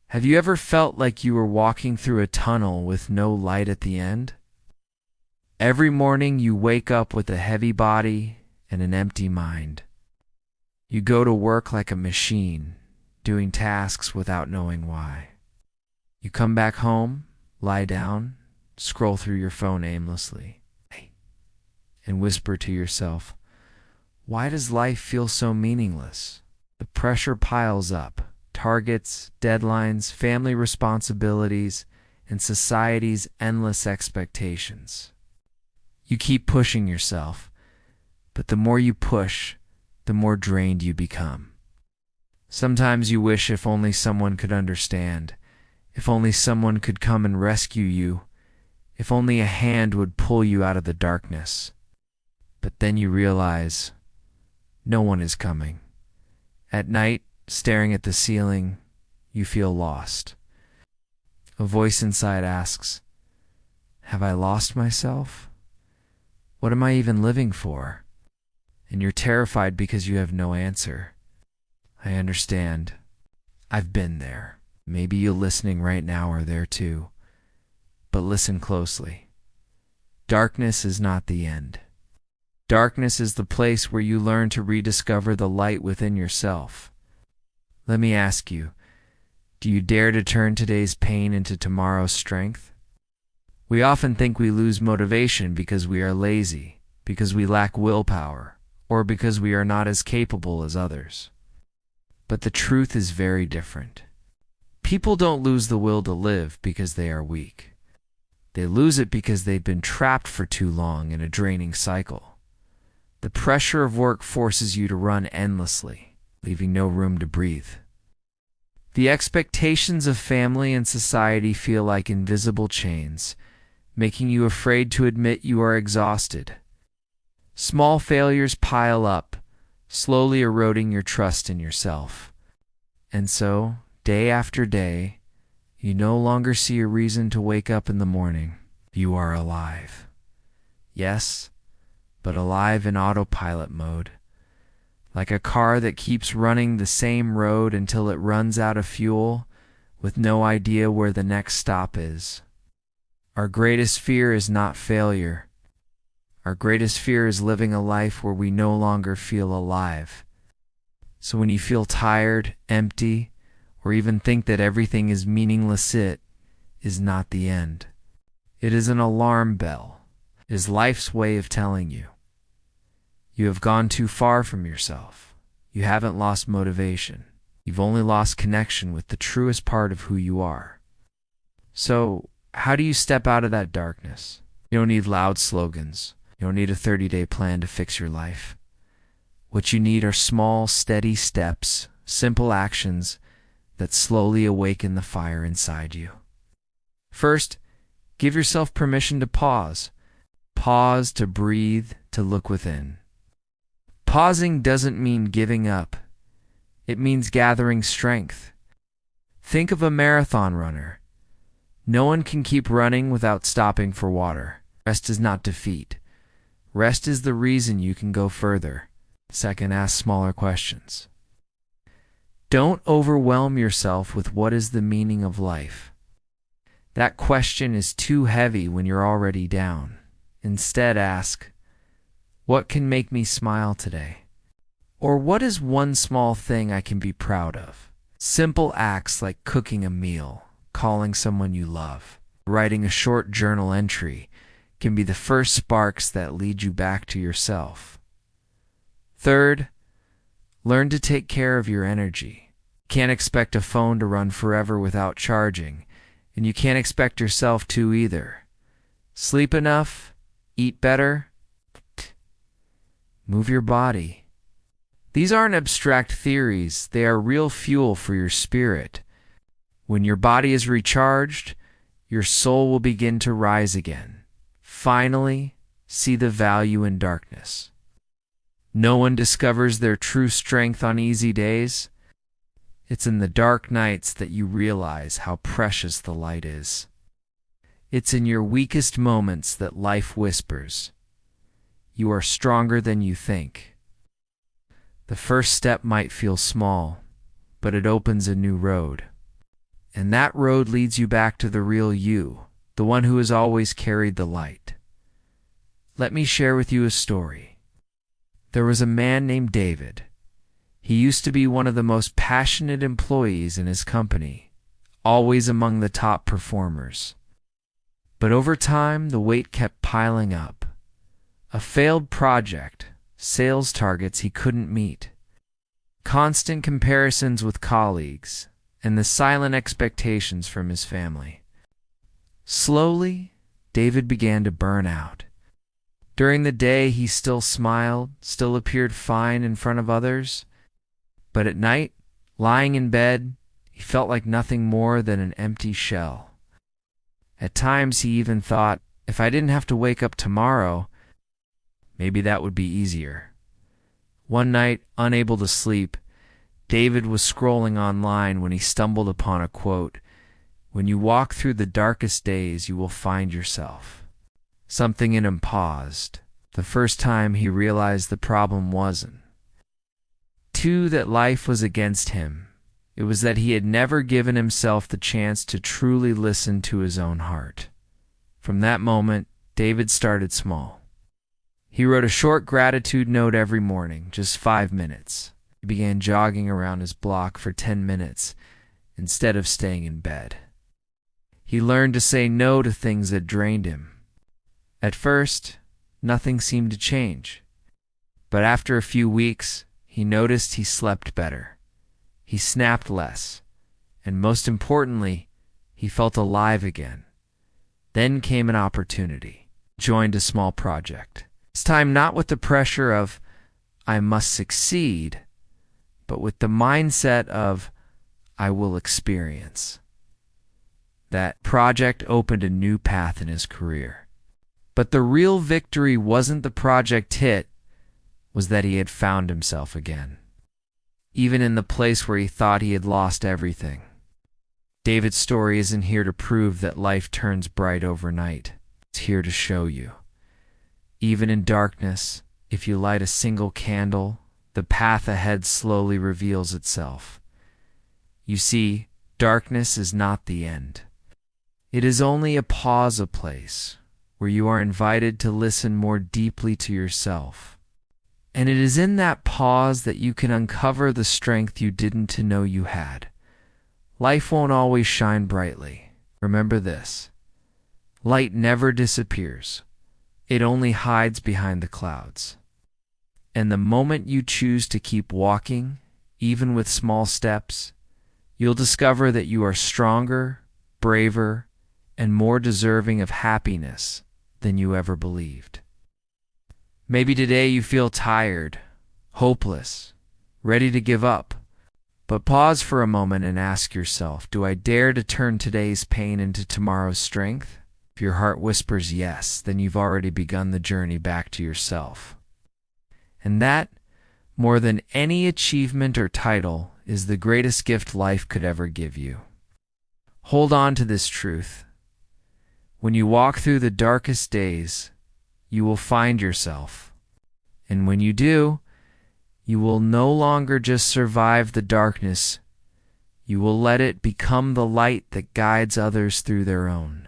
Have you ever felt like you were walking through a tunnel with no light at the end? Every morning you wake up with a heavy body and an empty mind. You go to work like a machine, doing tasks without knowing why. You come back home, lie down, scroll through your phone aimlessly, and whisper to yourself, "Why does life feel so meaningless?" The pressure piles up. Targets, deadlines, family responsibilities, and society's endless expectations. You keep pushing yourself, but the more you push, the more drained you become. Sometimes you wish if only someone could understand, if only someone could come and rescue you, if only a hand would pull you out of the darkness. But then you realize no one is coming. At night, staring at the ceiling, you feel lost. A voice inside asks, "Have I lost myself? What am I even living for?" And you're terrified because you have no answer. I understand. I've been there. Maybe you listening right now are there too. But listen closely. Darkness is not the end. Darkness is the place where you learn to rediscover the light within yourself. Let me ask you, do you dare to turn today's pain into tomorrow's strength? We often think we lose motivation because we are lazy, because we lack willpower, or because we are not as capable as others. But the truth is very different. People don't lose the will to live because they are weak. They lose it because they've been trapped for too long in a draining cycle. The pressure of work forces you to run endlessly, leaving no room to breathe. The expectations of family and society feel like invisible chains, making you afraid to admit you are exhausted. Small failures pile up, slowly eroding your trust in yourself. And so, day after day, you no longer see a reason to wake up in the morning. You are alive. Yes, but alive in autopilot mode. Like a car that keeps running the same road until it runs out of fuel, with no idea where the next stop is. Our greatest fear is not failure. Our greatest fear is living a life where we no longer feel alive. So when you feel tired, empty, or even think that everything is meaningless, it is not the end. It is an alarm bell. It is life's way of telling you. You have gone too far from yourself. You haven't lost motivation. You've only lost connection with the truest part of who you are. So, how do you step out of that darkness? You don't need loud slogans. You don't need a 30-day plan to fix your life. What you need are small, steady steps, simple actions that slowly awaken the fire inside you. First, give yourself permission to pause. Pause to breathe, to look within. Pausing doesn't mean giving up. It means gathering strength. Think of a marathon runner. No one can keep running without stopping for water. Rest is not defeat. Rest is the reason you can go further. Second, ask smaller questions. Don't overwhelm yourself with what is the meaning of life. That question is too heavy when you're already down. Instead, ask, what can make me smile today? Or what is one small thing I can be proud of? Simple acts like cooking a meal, calling someone you love, writing a short journal entry can be the first sparks that lead you back to yourself. Third, learn to take care of your energy. You can't expect a phone to run forever without charging, and you can't expect yourself to either. Sleep enough, eat better, move your body. These aren't abstract theories, they are real fuel for your spirit. When your body is recharged, your soul will begin to rise again. Finally, see the value in darkness. No one discovers their true strength on easy days. It's in the dark nights that you realize how precious the light is. It's in your weakest moments that life whispers, "You are stronger than you think." The first step might feel small, but it opens a new road. And that road leads you back to the real you, the one who has always carried the light. Let me share with you a story. There was a man named David. He used to be one of the most passionate employees in his company, always among the top performers. But over time, the weight kept piling up. A failed project, sales targets he couldn't meet, constant comparisons with colleagues, and the silent expectations from his family. Slowly, David began to burn out. During the day, he still smiled, still appeared fine in front of others, but at night, lying in bed, he felt like nothing more than an empty shell. At times, he even thought, if I didn't have to wake up tomorrow, maybe that would be easier. One night, unable to sleep, David was scrolling online when he stumbled upon a quote, "When you walk through the darkest days, you will find yourself." Something in him paused. The first time he realized the problem wasn't that life was against him. It was that he had never given himself the chance to truly listen to his own heart. From that moment, David started small. He wrote a short gratitude note every morning, just 5 minutes. He began jogging around his block for 10 minutes instead of staying in bed. He learned to say no to things that drained him. At first, nothing seemed to change. But after a few weeks, he noticed he slept better. He snapped less. And most importantly, he felt alive again. Then came an opportunity. He joined a small project. This time not with the pressure of, I must succeed, but with the mindset of, I will experience. That project opened a new path in his career. But the real victory wasn't the project hit, was that he had found himself again, even in the place where he thought he had lost everything. David's story isn't here to prove that life turns bright overnight. It's here to show you. Even in darkness, if you light a single candle, the path ahead slowly reveals itself. You see, darkness is not the end. It is only a pause, a place where you are invited to listen more deeply to yourself. And it is in that pause that you can uncover the strength you didn't know you had. Life won't always shine brightly. Remember this. Light never disappears. It only hides behind the clouds. And the moment you choose to keep walking, even with small steps, you'll discover that you are stronger, braver, and more deserving of happiness than you ever believed. Maybe today you feel tired, hopeless, ready to give up. But pause for a moment and ask yourself, do I dare to turn today's pain into tomorrow's strength? If your heart whispers yes, then you've already begun the journey back to yourself. And that, more than any achievement or title, is the greatest gift life could ever give you. Hold on to this truth. When you walk through the darkest days, you will find yourself. And when you do, you will no longer just survive the darkness. You will let it become the light that guides others through their own.